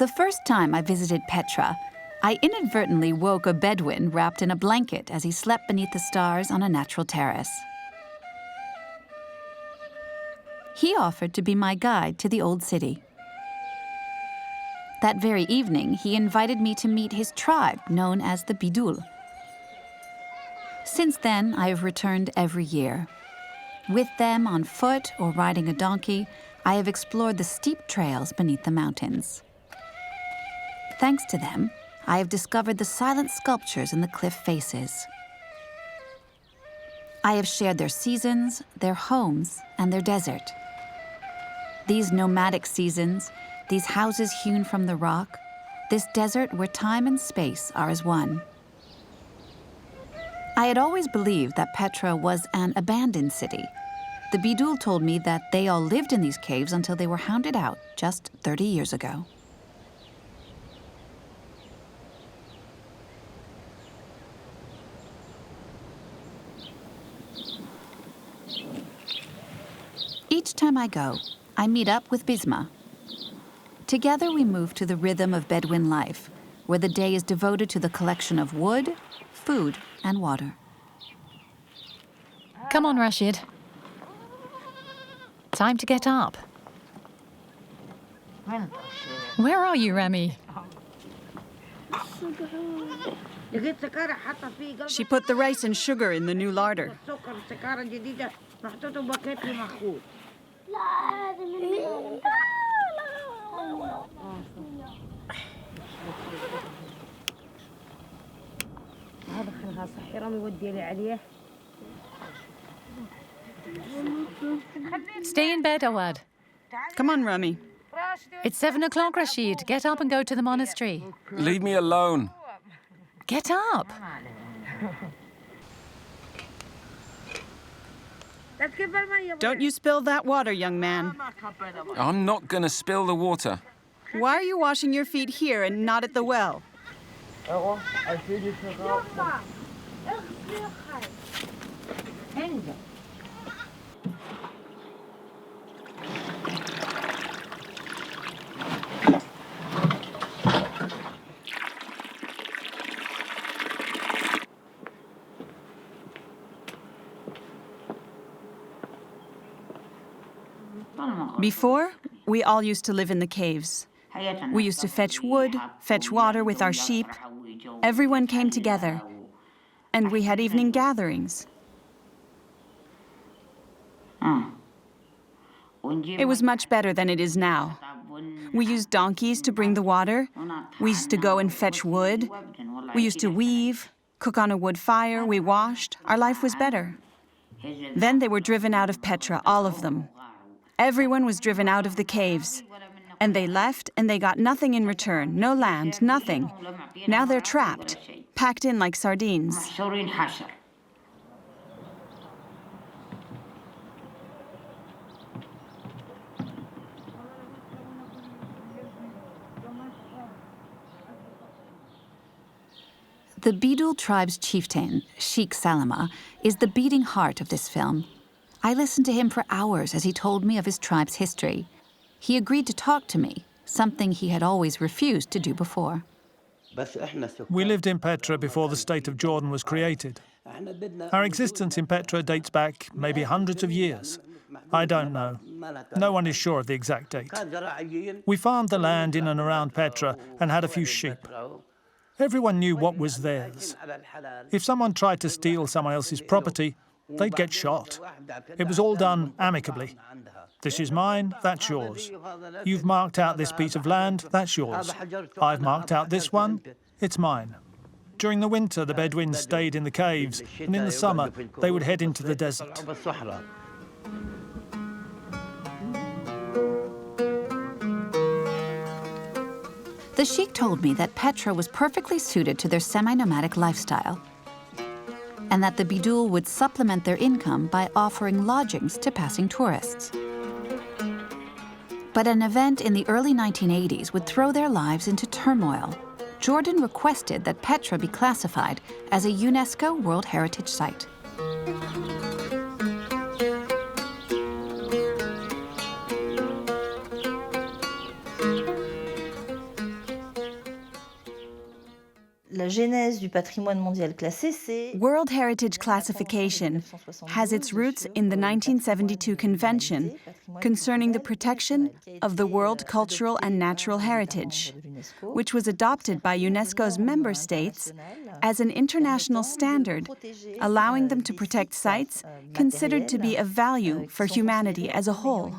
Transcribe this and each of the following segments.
The first time I visited Petra, I inadvertently woke a Bedouin wrapped in a blanket as he slept beneath the stars on a natural terrace. He offered to be my guide to the old city. That very evening, he invited me to meet his tribe, known as the Bidul. Since then, I have returned every year. With them on foot or riding a donkey, I have explored the steep trails beneath the mountains. Thanks to them, I have discovered the silent sculptures in the cliff faces. I have shared their seasons, their homes, and their desert. These nomadic seasons, these houses hewn from the rock, this desert where time and space are as one. I had always believed that Petra was an abandoned city. The Bidul told me that they all lived in these caves until they were hounded out just 30 years ago. Each time I go, I meet up with Bisma. Together we move to the rhythm of Bedouin life, where the day is devoted to the collection of wood, food, and water. Come on, Rashid. Time to get up. Where are you, Remy? She put the rice and sugar in the new larder. Stay in bed, Awad. Come on, Rami. It's 7 o'clock, Rashid. Get up and go to the monastery. Leave me alone. Get up. Don't you spill that water, young man. I'm not going to spill the water. Why are you washing your feet here and not at the well? Before, we all used to live in the caves. We used to fetch wood, fetch water with our sheep. Everyone came together, and we had evening gatherings. It was much better than it is now. We used donkeys to bring the water. We used to go and fetch wood. We used to weave, cook on a wood fire. We washed. Our life was better. Then they were driven out of Petra, all of them. Everyone was driven out of the caves. And they left, and they got nothing in return. No land, nothing. Now they're trapped, packed in like sardines. The Bidul tribe's chieftain, Sheikh Salama, is the beating heart of this film. I listened to him for hours as he told me of his tribe's history. He agreed to talk to me, something he had always refused to do before. We lived in Petra before the state of Jordan was created. Our existence in Petra dates back maybe hundreds of years. I don't know. No one is sure of the exact date. We farmed the land in and around Petra and had a few sheep. Everyone knew what was theirs. If someone tried to steal someone else's property, they'd get shot. It was all done amicably. This is mine, that's yours. You've marked out this piece of land, that's yours. I've marked out this one, it's mine. During the winter, the Bedouins stayed in the caves, and in the summer, they would head into the desert. The sheikh told me that Petra was perfectly suited to their semi-nomadic lifestyle, and that the Bidul would supplement their income by offering lodgings to passing tourists. But an event in the early 1980s would throw their lives into turmoil. Jordan requested that Petra be classified as a UNESCO World Heritage Site. World Heritage Classification has its roots in the 1972 Convention concerning the protection of the world cultural and natural heritage, which was adopted by UNESCO's member states as an international standard, allowing them to protect sites considered to be of value for humanity as a whole.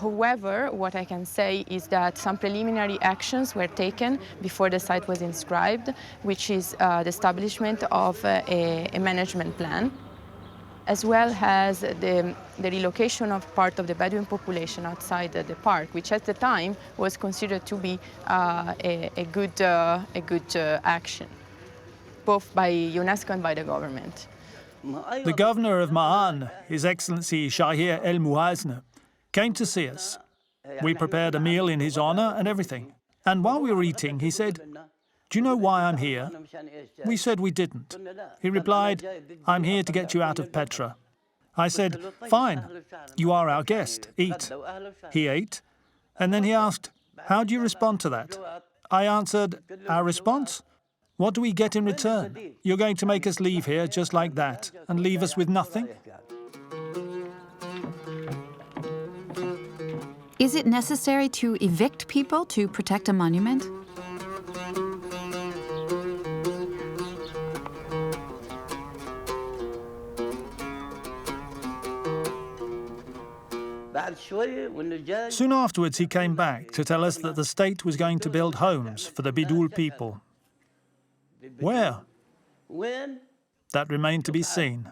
However, what I can say is that some preliminary actions were taken before the site was inscribed, which is the establishment of a management plan, as well as the relocation of part of the Bedouin population outside the park, which at the time was considered to be a good action, both by UNESCO and by the government. The governor of Ma'an, His Excellency Shahir El Muazna, came to see us. We prepared a meal in his honor and everything. And while we were eating, he said, "Do you know why I'm here?" We said we didn't. He replied, "I'm here to get you out of Petra." I said, "Fine, you are our guest, eat." He ate, and then he asked, "How do you respond to that?" I answered, "Our response? What do we get in return? You're going to make us leave here just like that and leave us with nothing?" Is it necessary to evict people to protect a monument? Soon afterwards, he came back to tell us that the state was going to build homes for the Bidul people. Where? That remained to be seen.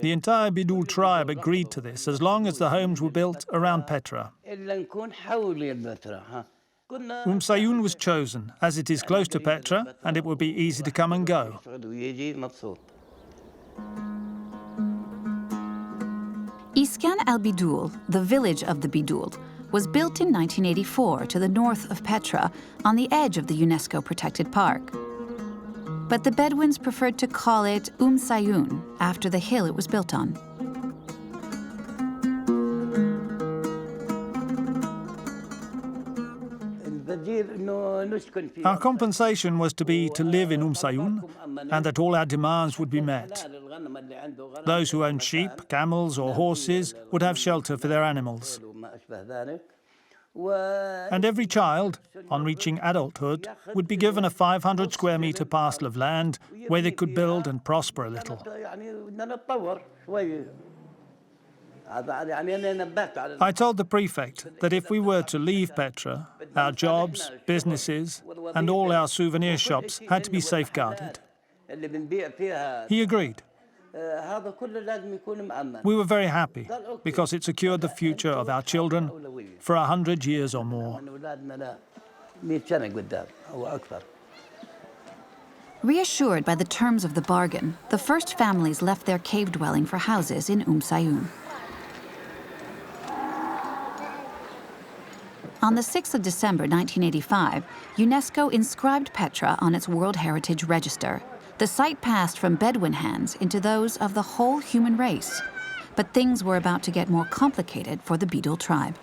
The entire Bidul tribe agreed to this as long as the homes were built around Petra. Sayun was chosen, as it is close to Petra and it would be easy to come and go. Iskan al-Bidul, the village of the Bidul, was built in 1984 to the north of Petra on the edge of the UNESCO protected park. But the Bedouins preferred to call it Sayun after the hill it was built on. Our compensation was to be to live in Sayun and that all our demands would be met. Those who owned sheep, camels or horses would have shelter for their animals. And every child, on reaching adulthood, would be given a 500 square metre parcel of land where they could build and prosper a little. I told the prefect that if we were to leave Petra, our jobs, businesses, and all our souvenir shops had to be safeguarded. He agreed. We were very happy because it secured the future of our children for 100 years or more. Reassured by the terms of the bargain, the first families left their cave dwelling for houses in Sayun. On the 6th of December 1985, UNESCO inscribed Petra on its World Heritage Register. The site passed from Bedouin hands into those of the whole human race. But things were about to get more complicated for the Bidul tribe.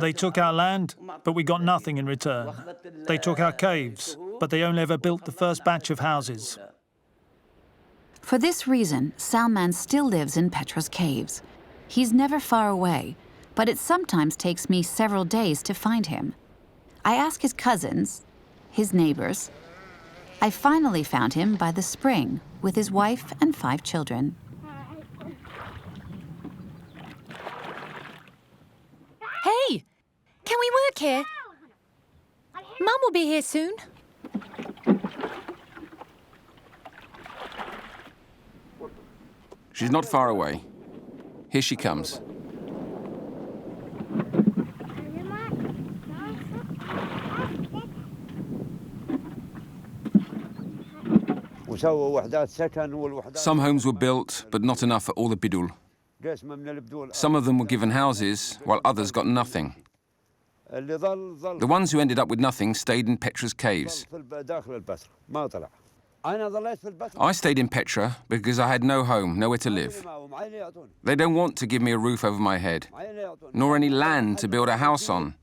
They took our land, but we got nothing in return. They took our caves, but they only ever built the first batch of houses. For this reason, Salman still lives in Petra's caves. He's never far away, but it sometimes takes me several days to find him. I ask his cousins, his neighbors. I finally found him by the spring with his wife and 5 children. Hey! Can we work here? Mum will be here soon. She's not far away. Here she comes. Some homes were built, but not enough for all the Bidul. Some of them were given houses, while others got nothing. The ones who ended up with nothing stayed in Petra's caves. I stayed in Petra because I had no home, nowhere to live. They don't want to give me a roof over my head, nor any land to build a house on.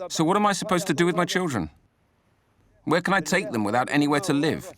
So what am I supposed to do with my children? Where can I take them without anywhere to live?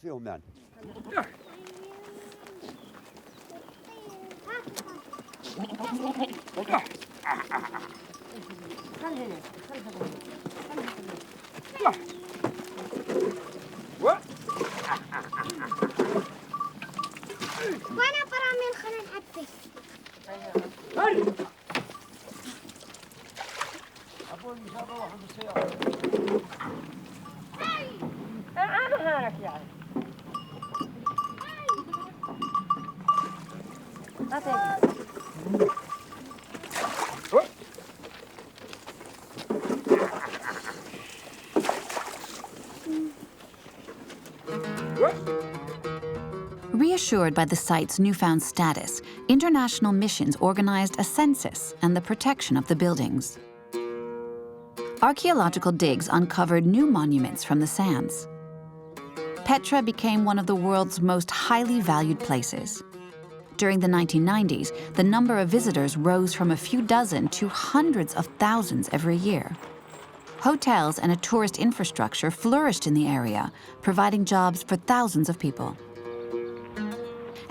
Reassured by the site's newfound status, international missions organized a census and the protection of the buildings. Archaeological digs uncovered new monuments from the sands. Petra became one of the world's most highly valued places. During the 1990s, the number of visitors rose from a few dozen to hundreds of thousands every year. Hotels and a tourist infrastructure flourished in the area, providing jobs for thousands of people.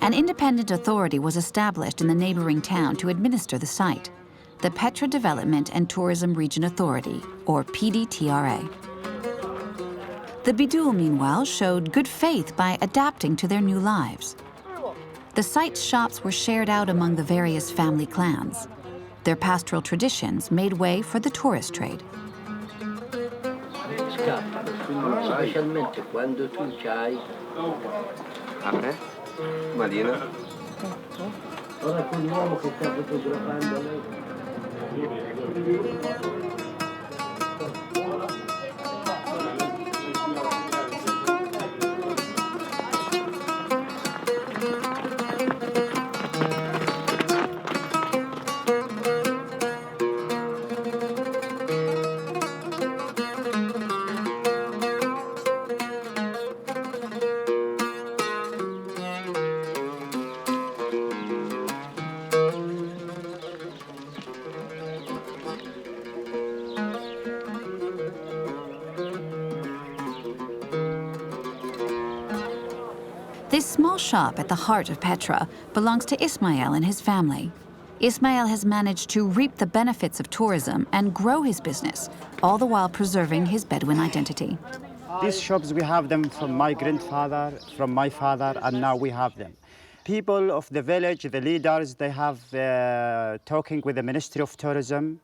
An independent authority was established in the neighboring town to administer the site, the Petra Development and Tourism Region Authority, or PDTRA. The Bidul, meanwhile, showed good faith by adapting to their new lives. The site's shops were shared out among the various family clans. Their pastoral traditions made way for the tourist trade. This small shop at the heart of Petra belongs to Ismail and his family. Ismail has managed to reap the benefits of tourism and grow his business, all the while preserving his Bedouin identity. These shops, we have them from my grandfather, from my father, and now we have them. People of the village, the leaders, they have talking with the Ministry of Tourism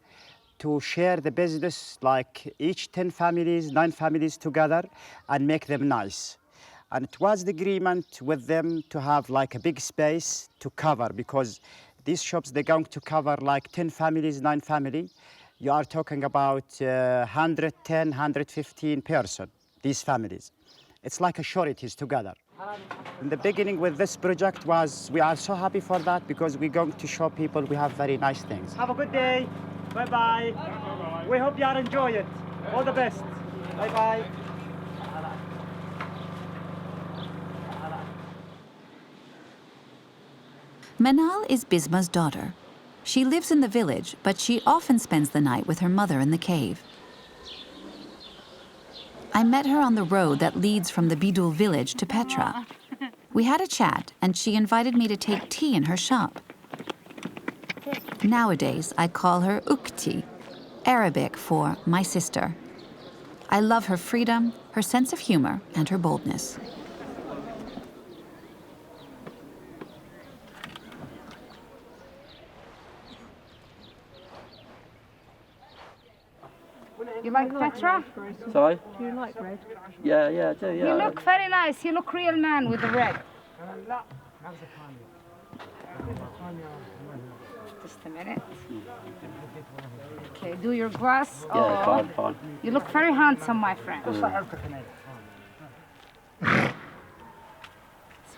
to share the business, like each 10 families, 9 families together, and make them nice. And it was the agreement with them to have like a big space to cover, because these shops, they're going to cover like 10 families, 9 families. You are talking about 110, 115 person, these families. It's like a sureties together. In the beginning with this project we are so happy for that, because we're going to show people we have very nice things. Have a good day. Bye-bye. We hope you are enjoy it. All the best. Bye-bye. Manal is Bisma's daughter. She lives in the village, but she often spends the night with her mother in the cave. I met her on the road that leads from the Bidul village to Petra. We had a chat, and she invited me to take tea in her shop. Nowadays, I call her Ukti, Arabic for my sister. I love her freedom, her sense of humor, and her boldness. You like Petra? Sorry? Do you like red? Yeah, I do, yeah. You look very nice. You look real man with the red. Just a minute. Okay, do your grass. Yeah, fine. You look very handsome, my friend.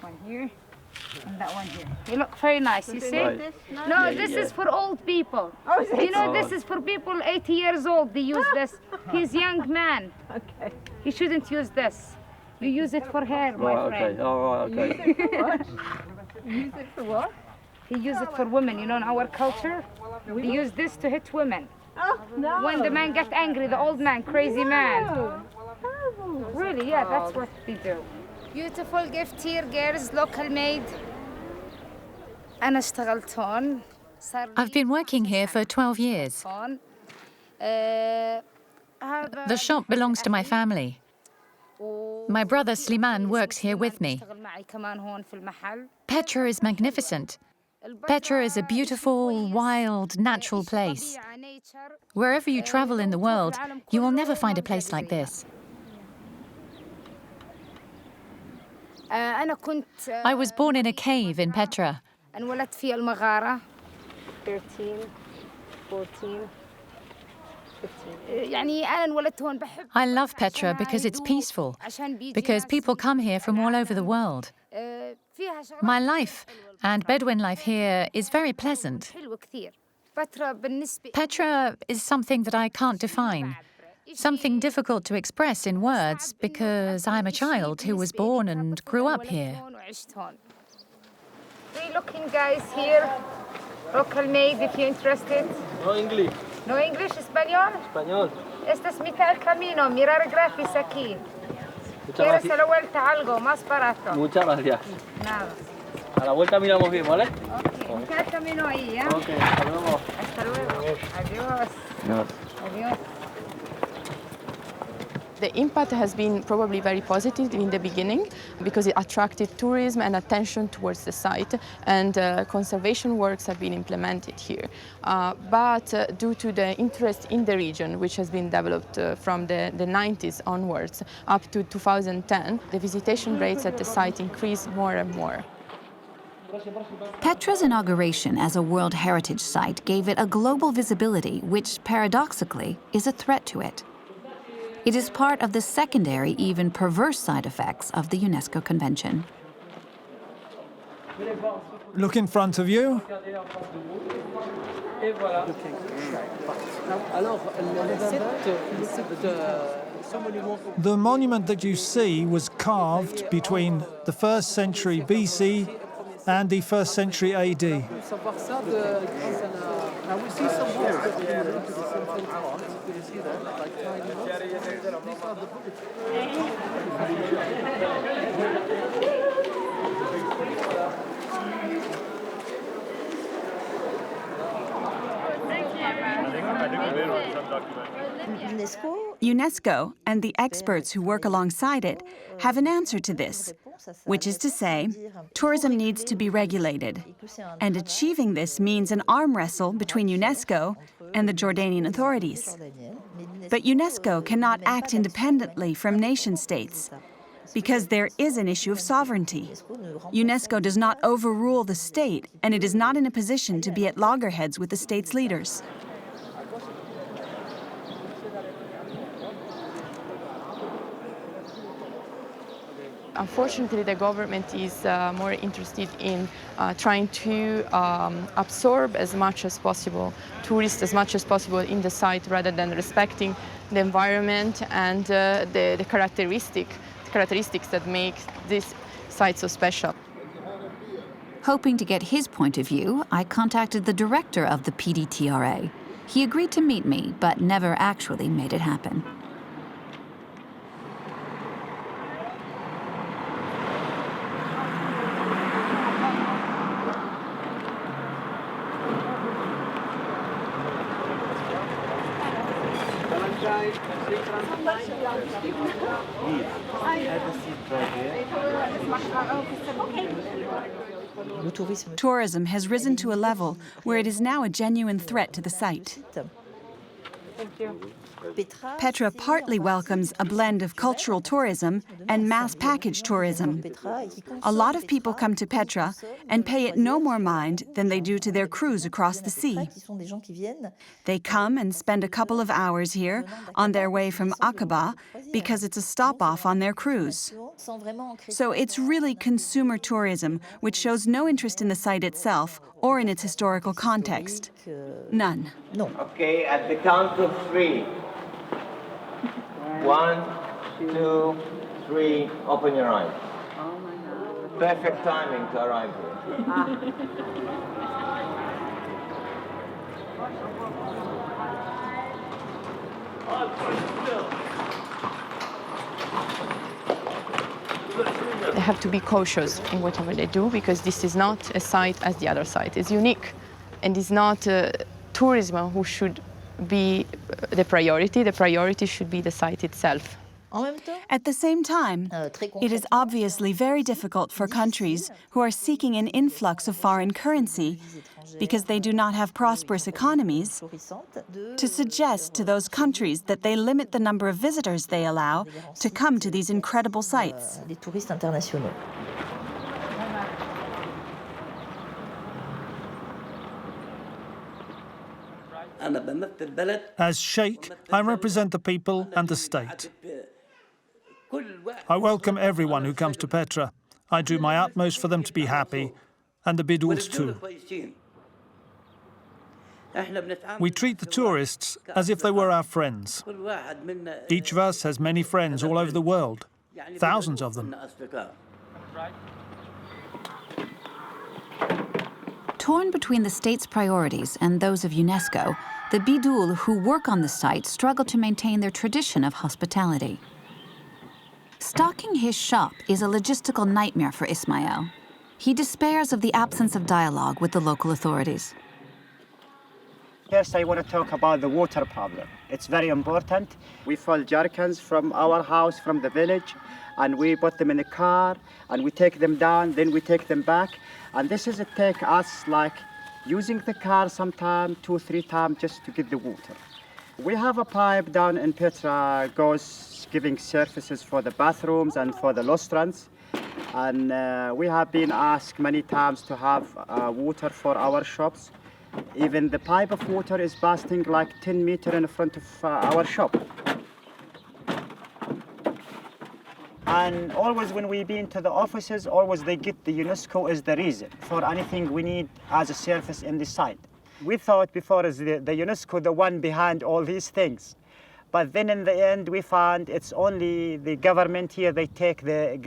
one here and that one here. You look very nice, you see? No, this is for old people. You know, this is for people 80 years old, they use this. He's young man. Okay. He shouldn't use this. You use it for hair, my friend. Okay, all right, okay. Use it for what? He use it for women, you know, in our culture. They use this to hit women. Oh, no. When the man gets angry, the old man, crazy man. Really, yeah, that's what they do. Beautiful gift here, girls, local made. أنا اشتغلت هون. I've been working here for 12 years. The shop belongs to my family. My brother Sliman works here with me. Petra is magnificent. Petra is a beautiful, wild, natural place. Wherever you travel in the world, you will never find a place like this. I was born in a cave in Petra. 13, 14, 15. I love Petra because it's peaceful, because people come here from all over the world. My life and Bedouin life here is very pleasant. Petra is something that I can't define, something difficult to express in words because I'm a child who was born and grew up here. 3 looking guys here, local made if you're interested. No English. No English, Español? Español. Este es mitad del camino, mirar gratis aquí. ¿Quieres a la vuelta algo más barato? Muchas gracias. Nada. A la vuelta miramos bien, ¿vale? Ok, mitad del camino ahí, ¿eh? Ok, hasta luego. Hasta luego. Adiós. No. Adiós. The impact has been probably very positive in the beginning because it attracted tourism and attention towards the site, and conservation works have been implemented here. But due to the interest in the region, which has been developed from the 90s onwards up to 2010, the visitation rates at the site increased more and more. Petra's inauguration as a World Heritage Site gave it a global visibility, which, paradoxically, is a threat to it. It is part of the secondary, even perverse side effects of the UNESCO Convention. Look in front of you. The monument that you see was carved between the 1st century BC and the 1st century AD. UNESCO and the experts who work alongside it have an answer to this, which is to say, tourism needs to be regulated. And achieving this means an arm wrestle between UNESCO and the Jordanian authorities. But UNESCO cannot act independently from nation-states, because there is an issue of sovereignty. UNESCO does not overrule the state, and it is not in a position to be at loggerheads with the state's leaders. Unfortunately, the government is more interested in trying to absorb as much as possible, tourists as much as possible in the site, rather than respecting the environment and the characteristics that make this site so special. Hoping to get his point of view, I contacted the director of the PDTRA. He agreed to meet me, but never actually made it happen. Tourism has risen to a level where it is now a genuine threat to the site. Petra partly welcomes a blend of cultural tourism and mass package tourism. A lot of people come to Petra and pay it no more mind than they do to their cruise across the sea. They come and spend a couple of hours here on their way from Aqaba because it's a stop-off on their cruise. So it's really consumer tourism, which shows no interest in the site itself or in its historical context. None. Okay, at the count of 3. 1, 2, 3, open your eyes. Perfect timing to arrive here. They have to be cautious in whatever they do because this is not a site as the other site. It's unique and it's not tourism who should be the priority. The priority should be the site itself. At the same time, it is obviously very difficult for countries who are seeking an influx of foreign currency because they do not have prosperous economies to suggest to those countries that they limit the number of visitors they allow to come to these incredible sites. As Sheikh, I represent the people and the state. I welcome everyone who comes to Petra. I do my utmost for them to be happy, and the Biduls too. We treat the tourists as if they were our friends. Each of us has many friends all over the world, thousands of them. Torn between the state's priorities and those of UNESCO, the Bidul who work on the site struggle to maintain their tradition of hospitality. Stocking his shop is a logistical nightmare for Ismail. He despairs of the absence of dialogue with the local authorities. First, I want to talk about the water problem. It's very important. We fill jerrycans from our house, from the village, and we put them in the car, and we take them down, then we take them back. And this is it take us like using the car sometime 2 or 3 times just to get the water. We have a pipe down in Petra, goes giving services for the bathrooms and for the restaurants. And we have been asked many times to have water for our shops. Even the pipe of water is busting like 10 meters in front of our shop. And always when we've been to the offices, always they get the UNESCO as the reason for anything we need as a service in the site. We thought before is the UNESCO the one behind all these things. But then in the end, we found it's only the government here, they take the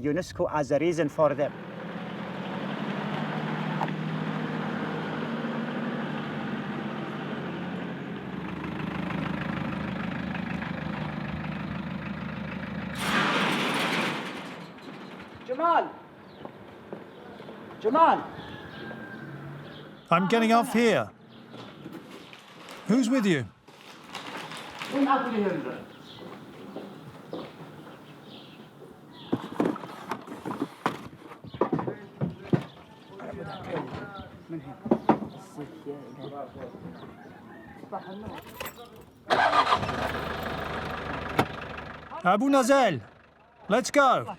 UNESCO as a reason for them. Jamal! I'm getting off here. Who's with you? Abu Nazel, let's go.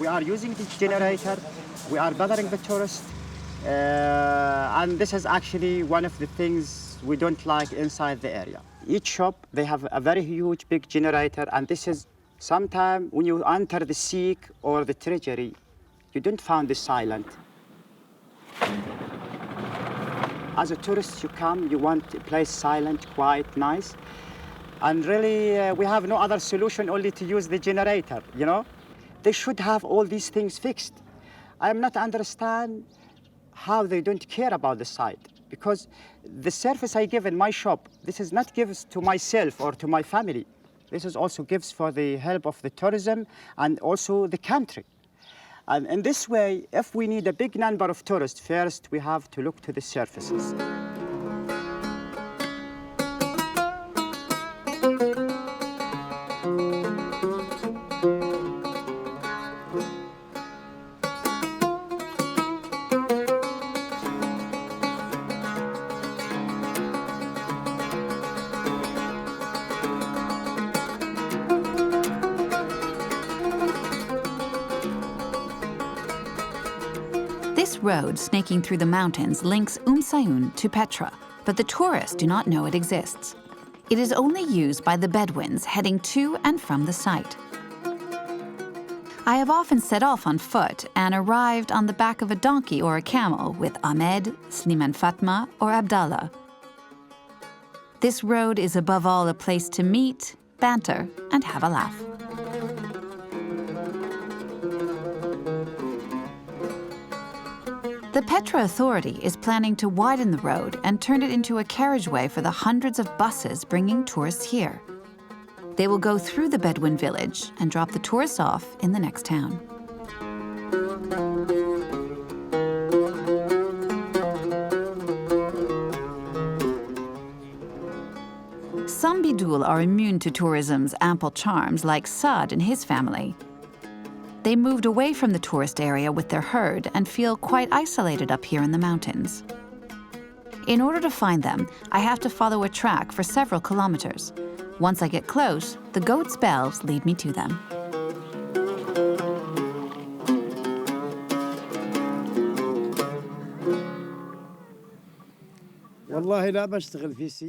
We are using the generator, we are bothering the tourists, and this is actually one of the things we don't like inside the area. Each shop, they have a very huge, big generator, and this is sometimes when you enter the Sikh or the treasury, you don't find the silent. As a tourist, you come, you want a place silent, quiet, nice. And really, we have no other solution only to use the generator, you know? They should have all these things fixed. I am not understand how they don't care about the site, because the service I give in my shop, this is not gives to myself or to my family. This is also gives for the help of the tourism and also the country. And in this way, if we need a big number of tourists, first we have to look to the surfaces. This road snaking through the mountains links Sayun to Petra, but the tourists do not know it exists. It is only used by the Bedouins heading to and from the site. I have often set off on foot and arrived on the back of a donkey or a camel with Ahmed, Sliman Fatma, or Abdallah. This road is above all a place to meet, banter, and have a laugh. The Petra Authority is planning to widen the road and turn it into a carriageway for the hundreds of buses bringing tourists here. They will go through the Bedouin village and drop the tourists off in the next town. Some Bidul are immune to tourism's ample charms, like Saad and his family. They moved away from the tourist area with their herd and feel quite isolated up here in the mountains. In order to find them, I have to follow a track for several kilometers. Once I get close, the goats' bells lead me to them.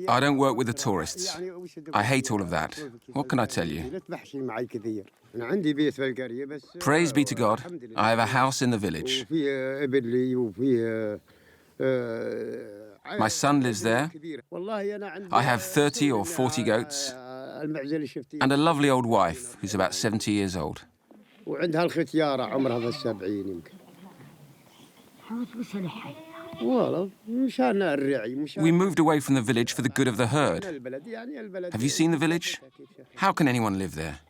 I don't work with the tourists. I hate all of that. What can I tell you? Praise be to God, I have a house in the village. My son lives there. I have 30 or 40 goats and a lovely old wife who's about 70 years old. We moved away from the village for the good of the herd. Have you seen the village? How can anyone live there?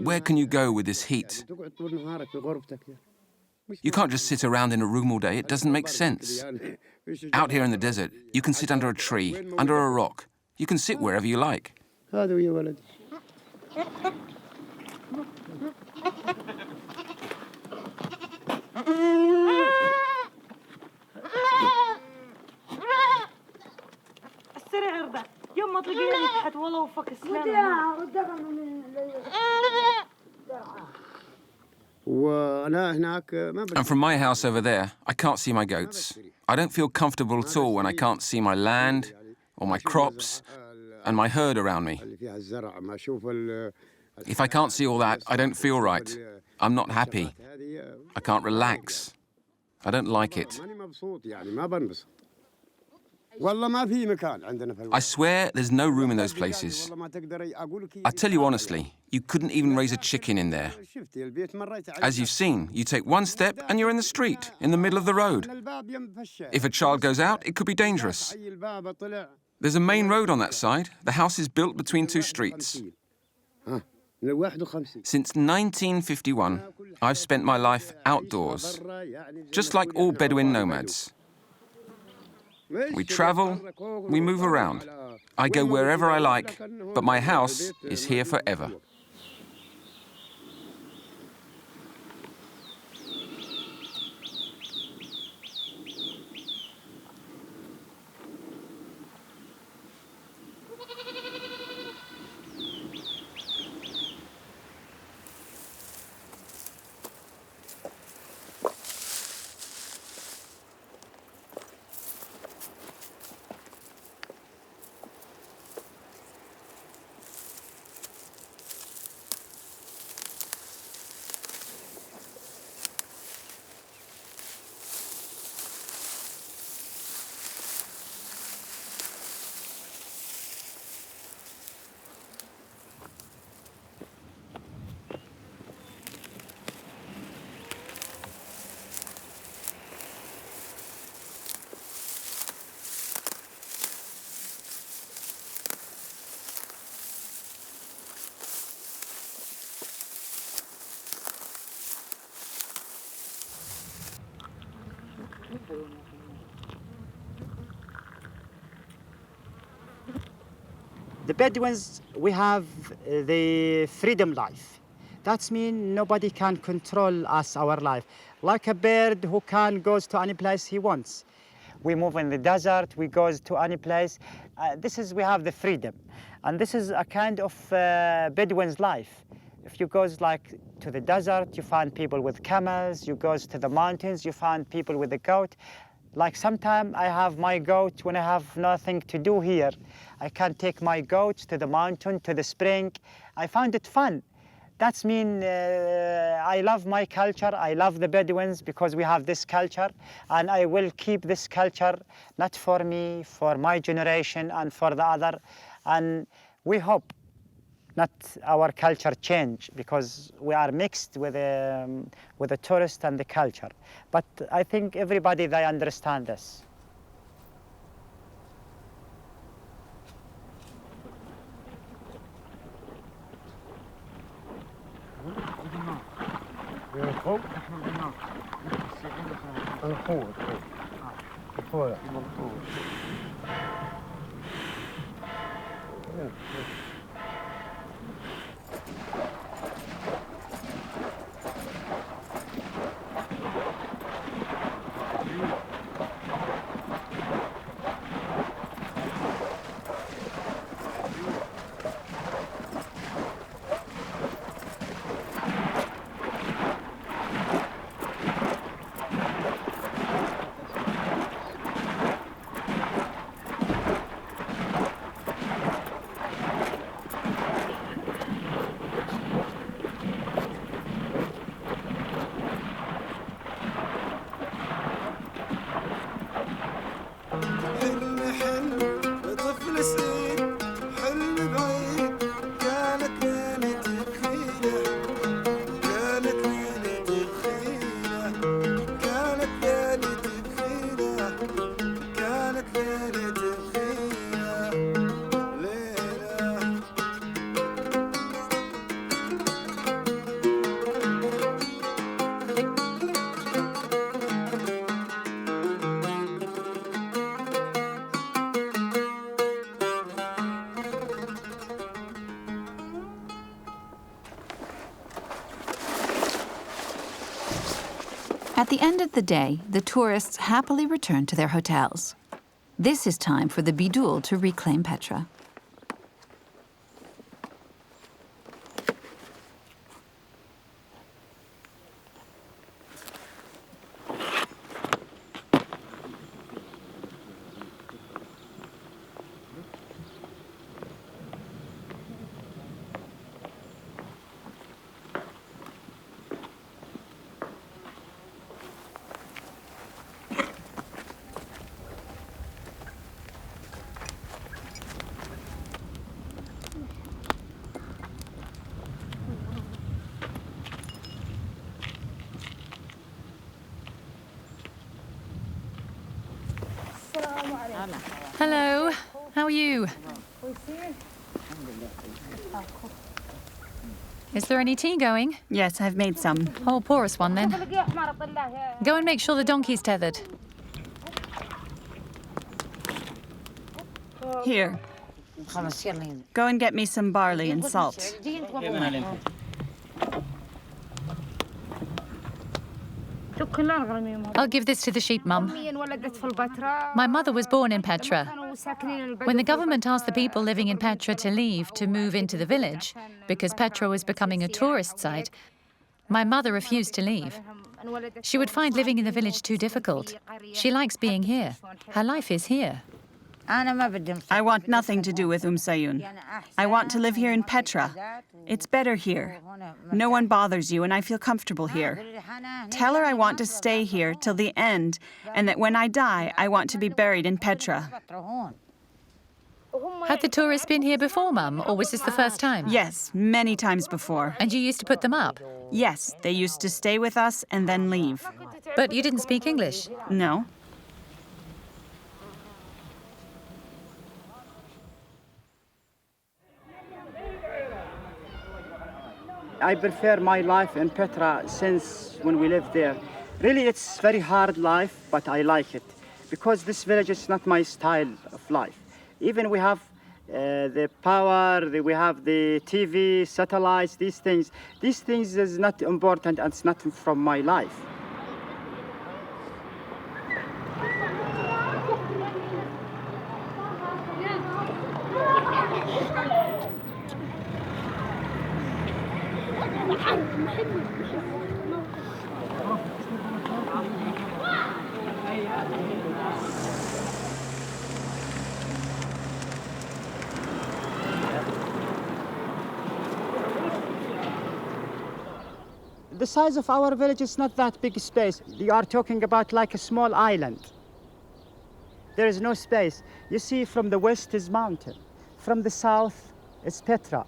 Where can you go with this heat? You can't just sit around in a room all day. It doesn't make sense. Out here in the desert, you can sit under a tree, under a rock. You can sit wherever you like. And from my house over there, I can't see my goats. I don't feel comfortable at all when I can't see my land or my crops and my herd around me. If I can't see all that, I don't feel right. I'm not happy. I can't relax. I don't like it. I swear there's no room in those places. I tell you honestly, you couldn't even raise a chicken in there. As you've seen, you take one step and you're in the street, in the middle of the road. If a child goes out, it could be dangerous. There's a main road on that side. The house is built between two streets. Since 1951, I've spent my life outdoors, just like all Bedouin nomads. We travel, we move around. I go wherever I like, but my house is here forever. The Bedouins, we have the freedom life. That means nobody can control us, our life. Like a bird who can goes to any place he wants. We move in the desert, we go to any place. We have the freedom. And this is a kind of Bedouin's life. If you go like to the desert, you find people with camels. You go to the mountains, you find people with a goat. Like sometimes I have my goat when I have nothing to do here. I can take my goats to the mountain, to the spring. I find it fun. That's mean I love my culture. I love the Bedouins because we have this culture, and I will keep this culture not for me, for my generation, and for the other. And we hope not our culture change because we are mixed with the tourist and the culture. But I think everybody they understand this. At the end of the day, the tourists happily return to their hotels. This is time for the Bidul to reclaim Petra. Hello, how are you? Is there any tea going? Yes, I've made some. Oh, pour us one then. Go and make sure the donkey's tethered. Here. Go and get me some barley and salt. I'll give this to the sheep, Mum. My mother was born in Petra. When the government asked the people living in Petra to leave to move into the village, because Petra was becoming a tourist site, my mother refused to leave. She would find living in the village too difficult. She likes being here. Her life is here. I want nothing to do with Sayun. I want to live here in Petra. It's better here. No one bothers you, and I feel comfortable here. Tell her I want to stay here till the end, and that when I die, I want to be buried in Petra. Had the tourists been here before, Mum, or was this the first time? Yes, many times before. And you used to put them up? Yes, they used to stay with us and then leave. But you didn't speak English? No. I prefer my life in Petra since when we lived there. Really, it's very hard life, but I like it because this village is not my style of life. Even we have the power, we have the TV, satellites, these things. These things is not important and it's not from my life. The size of our village is not that big space. You are talking about like a small island. There is no space. You see, from the west is mountain. From the south is Petra.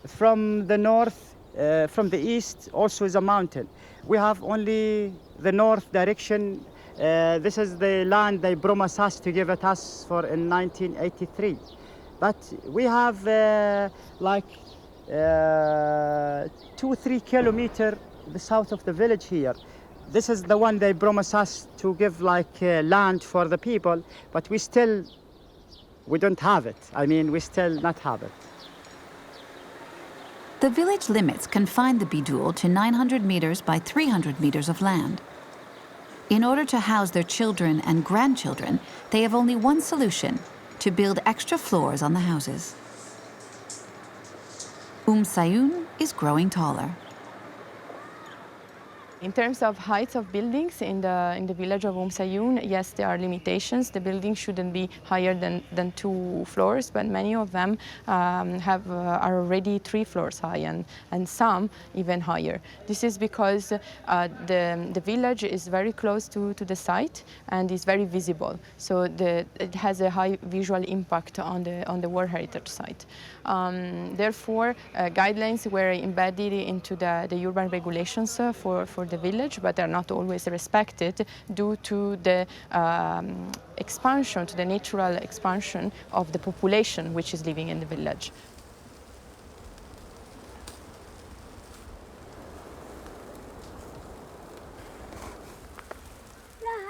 From the north, from the east also is a mountain. We have only the north direction. This is the land they promised us to give it us for in 1983. But we have like 2-3 kilometers the south of the village here. This is the one they promised us to give like land for the people, but we don't have it. I mean, we still not have it. The village limits confine the Bidul to 900 meters by 300 meters of land. In order to house their children and grandchildren, they have only one solution: to build extra floors on the houses. Sayun is growing taller. In terms of heights of buildings in the village of Sayun, yes, there are limitations. The building shouldn't be higher than 2 floors, but many of them are already 3 floors high, and some even higher. This is because the village is very close to the site and is very visible, so it has a high visual impact on the World Heritage Site. Therefore, guidelines were embedded into the urban regulations for the village, but are not always respected due to the expansion, to the natural expansion of the population which is living in the village.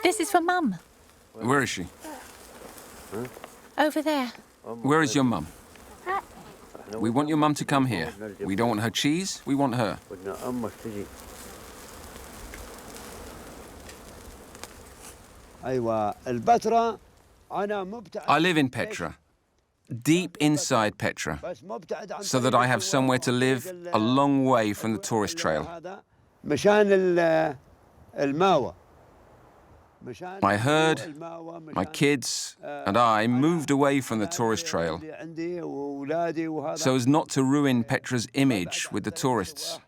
This is for Mum. Where is she? Over there. Where is your mum? We want your mum to come here. We don't want her cheese, we want her. I live in Petra, deep inside Petra, so that I have somewhere to live a long way from the tourist trail. My herd, my kids, and I moved away from the tourist trail so as not to ruin Petra's image with the tourists.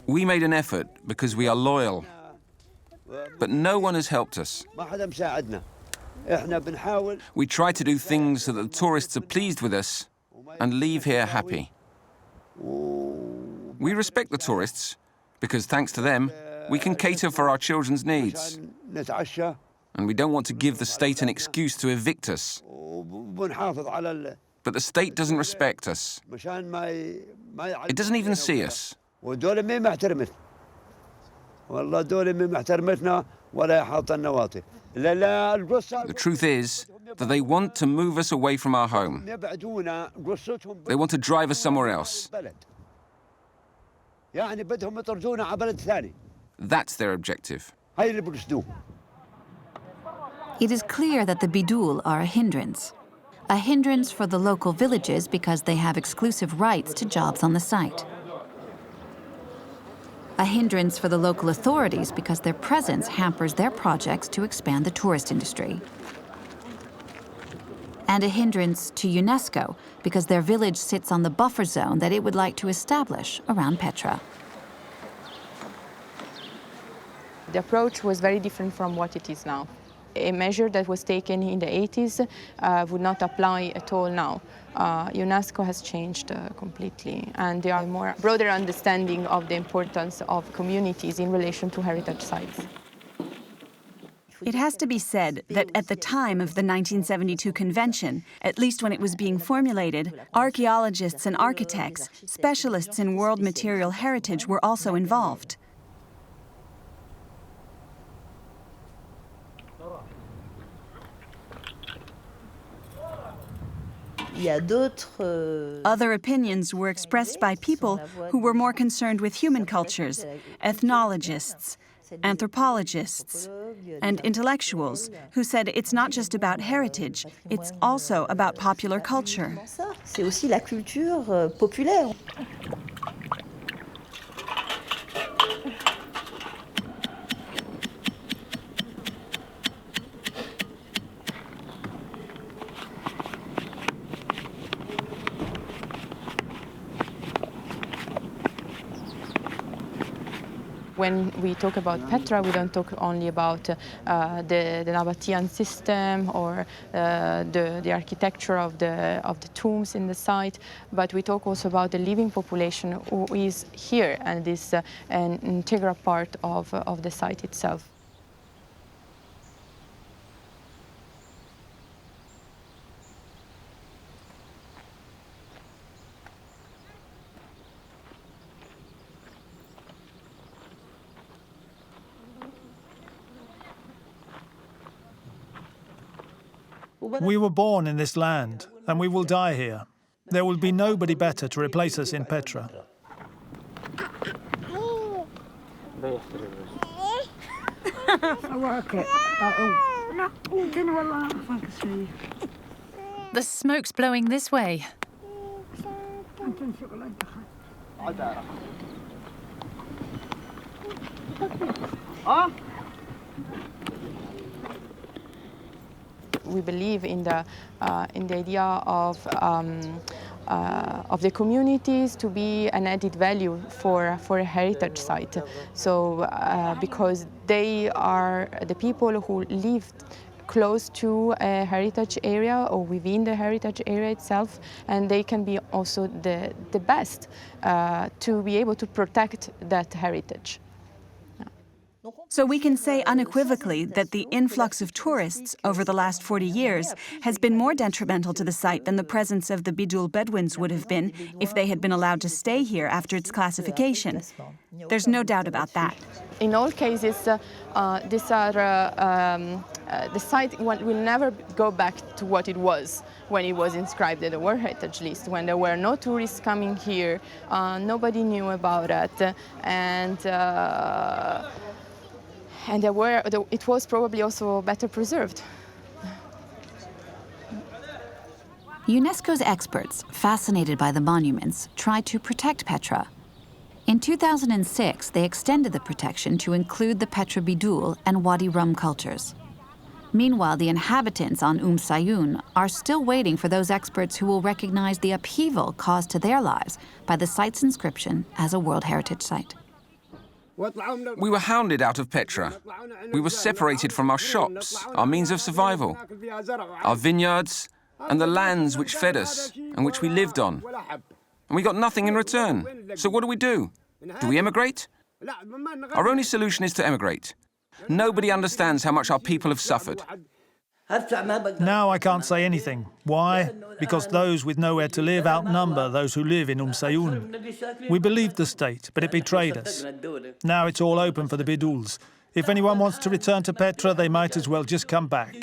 We made an effort because we are loyal, but no one has helped us. We try to do things so that the tourists are pleased with us and leave here happy. We respect the tourists because, thanks to them, we can cater for our children's needs. And we don't want to give the state an excuse to evict us. But the state doesn't respect us. It doesn't even see us. The truth is that they want to move us away from our home. They want to drive us somewhere else. That's their objective. It is clear that the Bidul are a hindrance for the local villages because they have exclusive rights to jobs on the site. A hindrance for the local authorities because their presence hampers their projects to expand the tourist industry. And a hindrance to Unesco because their village sits on the buffer zone that it would like to establish around Petra. The approach was very different from what it is now. A measure that was taken in the 80s would not apply at all now. UNESCO has changed completely, and there are more broader understanding of the importance of communities in relation to heritage sites. It has to be said that at the time of the 1972 convention, at least when it was being formulated, archaeologists and architects, specialists in world material heritage were also involved. Other opinions were expressed by people who were more concerned with human cultures, ethnologists, anthropologists, and intellectuals who said it's not just about heritage, it's also about popular culture. C'est aussi la culture populaire. When we talk about Petra, we don't talk only about the Nabatean system or the architecture of the tombs in the site, but we talk also about the living population who is here and is an integral part of the site itself. We were born in this land, and we will die here. There will be nobody better to replace us in Petra. The smoke's blowing this way. We believe in the idea of the communities to be an added value for a heritage site. So because they are the people who lived close to a heritage area or within the heritage area itself, and they can be also the best to be able to protect that heritage. So we can say unequivocally that the influx of tourists over the last 40 years has been more detrimental to the site than the presence of the Bidul Bedouins would have been if they had been allowed to stay here after its classification. There's no doubt about that. In all cases, the site will never go back to what it was when it was inscribed in the World Heritage List, when there were no tourists coming here, nobody knew about it, and it was probably also better preserved. UNESCO's experts, fascinated by the monuments, tried to protect Petra. In 2006, they extended the protection to include the Petra Bidul and Wadi Rum cultures. Meanwhile, the inhabitants on Sayun are still waiting for those experts who will recognize the upheaval caused to their lives by the site's inscription as a World Heritage Site. We were hounded out of Petra. We were separated from our shops, our means of survival, our vineyards, and the lands which fed us and which we lived on. And we got nothing in return. So what do? Do we emigrate? Our only solution is to emigrate. Nobody understands how much our people have suffered. Now I can't say anything. Why? Because those with nowhere to live outnumber those who live in Sayun. We believed the state, but it betrayed us. Now it's all open for the Biduls. If anyone wants to return to Petra, they might as well just come back.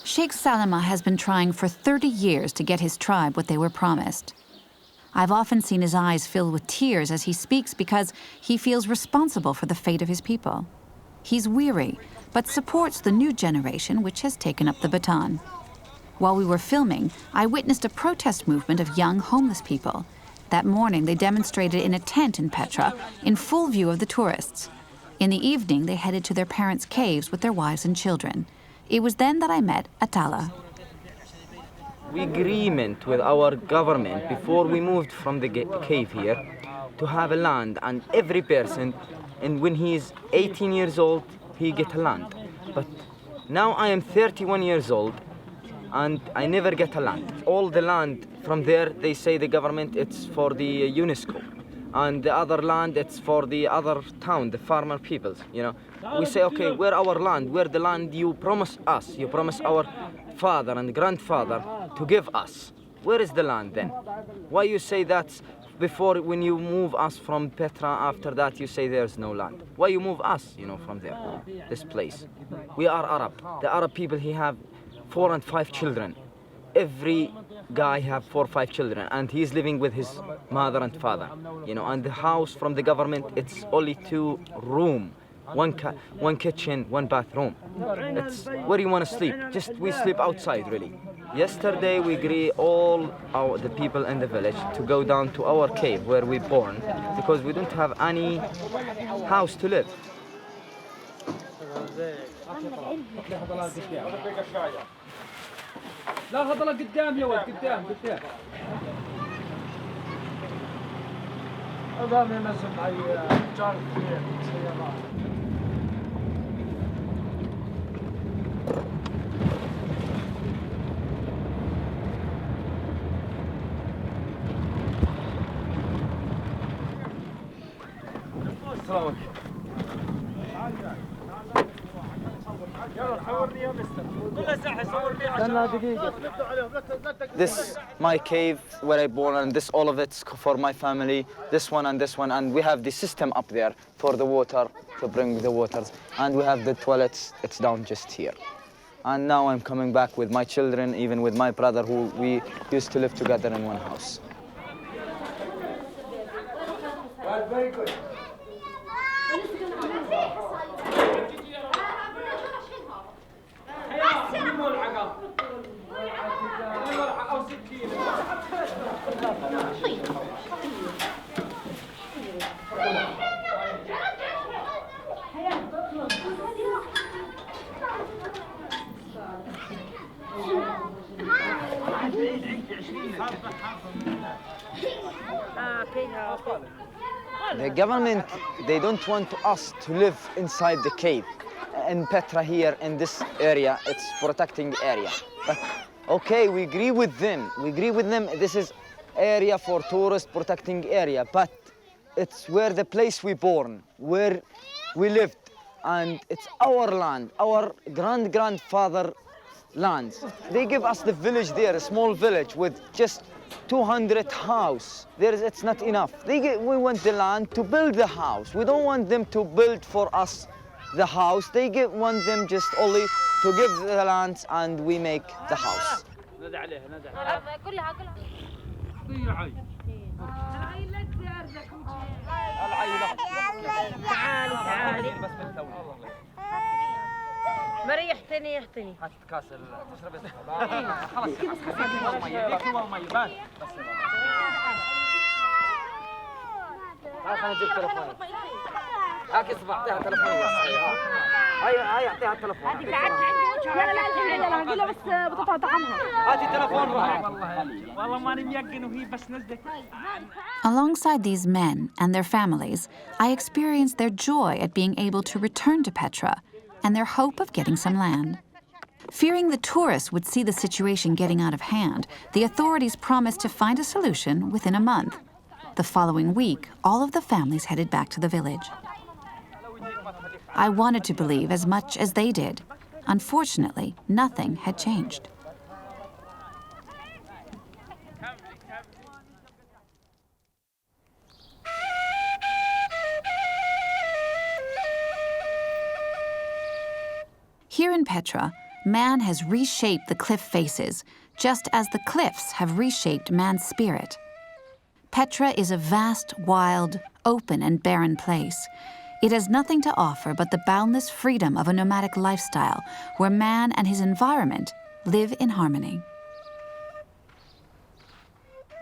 Sheikh Salama has been trying for 30 years to get his tribe what they were promised. I've often seen his eyes fill with tears as he speaks because he feels responsible for the fate of his people. He's weary, but supports the new generation which has taken up the baton. While we were filming, I witnessed a protest movement of young homeless people. That morning, they demonstrated in a tent in Petra, in full view of the tourists. In the evening, they headed to their parents' caves with their wives and children. It was then that I met Atala. We agreement with our government before we moved from the cave here to have a land, and every person, and when he is 18 years old, he get a land. But now I am 31 years old, and I never get a land. All the land from there, they say the government, it's for the Unesco. And the other land, it's for the other town, the farmer peoples, you know. We say, okay, where our land, where the land you promised us, you promised our father and grandfather to give us. Where is the land then? Why you say that before, when you move us from Petra, after that you say there's no land. Why you move us, from there, this place? We are Arab. The Arab people, he have 4 and 5 children. Every guy have 4 or 5 children, and he's living with his mother and father, and the house from the government, it's only 2 rooms. One kitchen, 1 bathroom. It's where you want to sleep. We sleep outside, really. Yesterday we agree the people in the village to go down to our cave where we born, because we don't have any house to live. لا هذا قدام يا ولد قدام هذا ينزل معي جار سيارات السلام عليكم This my cave where I born, and this all of it's for my family. This one, and we have the system up there for the water to bring the waters, and we have the toilets. It's down just here. And now I'm coming back with my children, even with my brother, who we used to live together in one house. Very good. The government, they don't want us to live inside the cave. In Petra here, in this area, it's protecting area. But okay, we agree with them. This is area for tourist protecting area, but it's where the place we born, where we lived, and it's our land, our grandfather lands. They give us the village there, a small village with just 200 house. It's not enough. We want the land to build the house. We don't want them to build for us the house. They want them just only to give the land and we make the house. مريحتني يحتني هات كاس تشرب خلاص ميه ميه بان بس خلينا نجيب تليفوني هاك اصبع اعطيها تليفوني هاي اعطيها التليفون هذيك قعدت عندي لا لا هنقول له بس بتقطع عنها هاتي التليفون والله ماني ميقن وهي بس نزلت. Alongside these men and their families, I experienced their joy at being able to return to Petra and their hope of getting some land. Fearing the tourists would see the situation getting out of hand, the authorities promised to find a solution within a month. The following week, all of the families headed back to the village. I wanted to believe as much as they did. Unfortunately, nothing had changed. Here in Petra, man has reshaped the cliff faces, just as the cliffs have reshaped man's spirit. Petra is a vast, wild, open, and barren place. It has nothing to offer but the boundless freedom of a nomadic lifestyle where man and his environment live in harmony.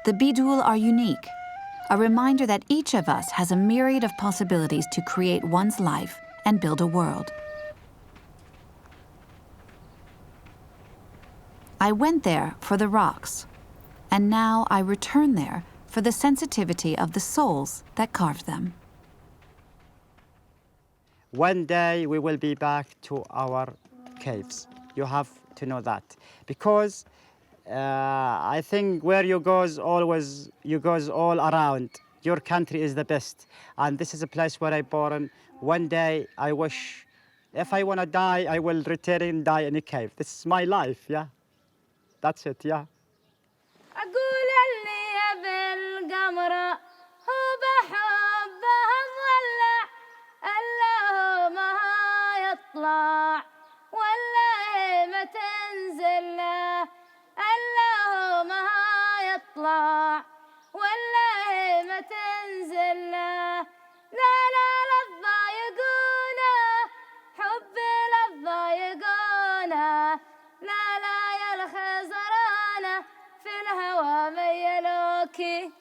The Bidul are unique, a reminder that each of us has a myriad of possibilities to create one's life and build a world. I went there for the rocks, and now I return there for the sensitivity of the souls that carved them. One day we will be back to our caves. You have to know that. Because I think where you goes all around. Your country is the best. And this is a place where I born. One day I wish, if I want to die, I will return and die in a cave. This is my life, yeah? That's it, yeah. أقول اللي بالقمرة يطلع والله ما تنزل له اللهم ما يطلع والله ما تنزل له لا لا للضايقونه حب للضايقونه لا لا يا الخزرانه في الهوى ميلوكي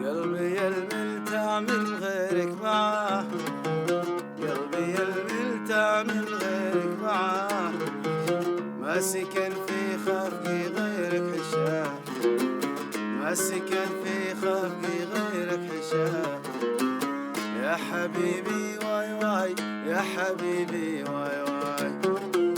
قلبي الملتع من غيرك معاه قلبي الملتع من غيرك معاه ما سكن في خفقي غيرك حشاه ما سكن في خفقي غيرك حشاه يا حبيبي واي واي يا حبيبي واي واي